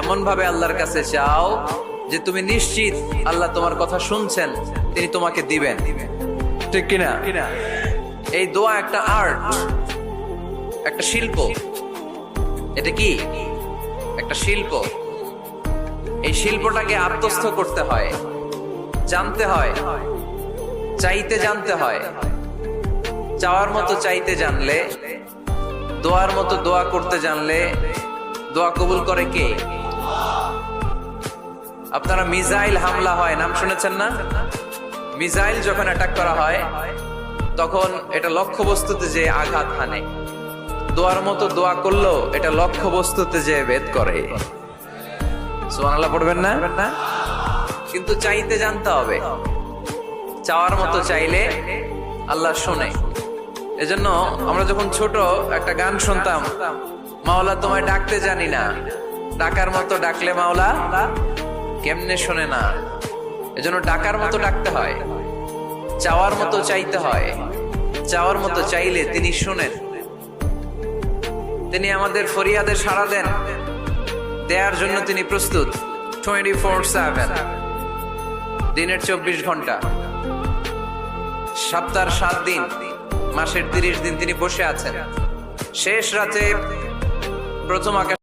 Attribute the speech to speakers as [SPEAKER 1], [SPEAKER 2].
[SPEAKER 1] এমন ভাবে আল্লাহর কাছে চাও যে তুমি নিশ্চিত আল্লাহ তোমার কথা শুনছেন, তিনি তোমাকে দিবেন। ঠিক কিনা? এই দোয়া একটা আর্ট, একটা শিল্প। এটা কি? একটা শিল্প। এই শিল্পটাকে আত্মস্থ করতে হয়, জানতে হয়, চাইতে জানতে হয়। চাওয়ার মতো চাইতে জানলে, দোয়ার মতো দোয়া করতে জানলে দোয়া কবুল করে কে? আপনারা মিসাইল হামলা হয় নাম শুনেছেন না? মিসাইল যখন অ্যাটাক করা হয় তখন এটা লক্ষ্যবস্তুতে যে আঘাত হানে। দোয়ার মতো দোয়া করলেও এটা লক্ষ্যবস্তুতে যে ভেদ করে। সুবহানাল্লাহ পড়বেন না? কিন্তু চাইতে জানতে হবে। চাওয়ার মতো চাইলে আল্লাহ শোনে। এজন্য আমরা যখন ছোট একটা গান শুনতাম, মাওলা তোমায় ডাকতে জানি না, ডাকার মতো ডাকলে মাওলা কেমনে শোনে না। এজন্য ডাকার মতো ডাকতে হয়, চাওয়ার মতো চাইতে হয়। চাওয়ার মতো চাইলে তিনি শুনেন, তিনি আমাদের ফরিয়াদে সাড়া দেন, দেওয়ার জন্য তিনি প্রস্তুত 24/7, দিনের 24 ঘন্টা, সপ্তাহের 7 দিন, মাসের 30 দিন তিনি বসে আছেন। শেষ রাতে প্রথম আকাশ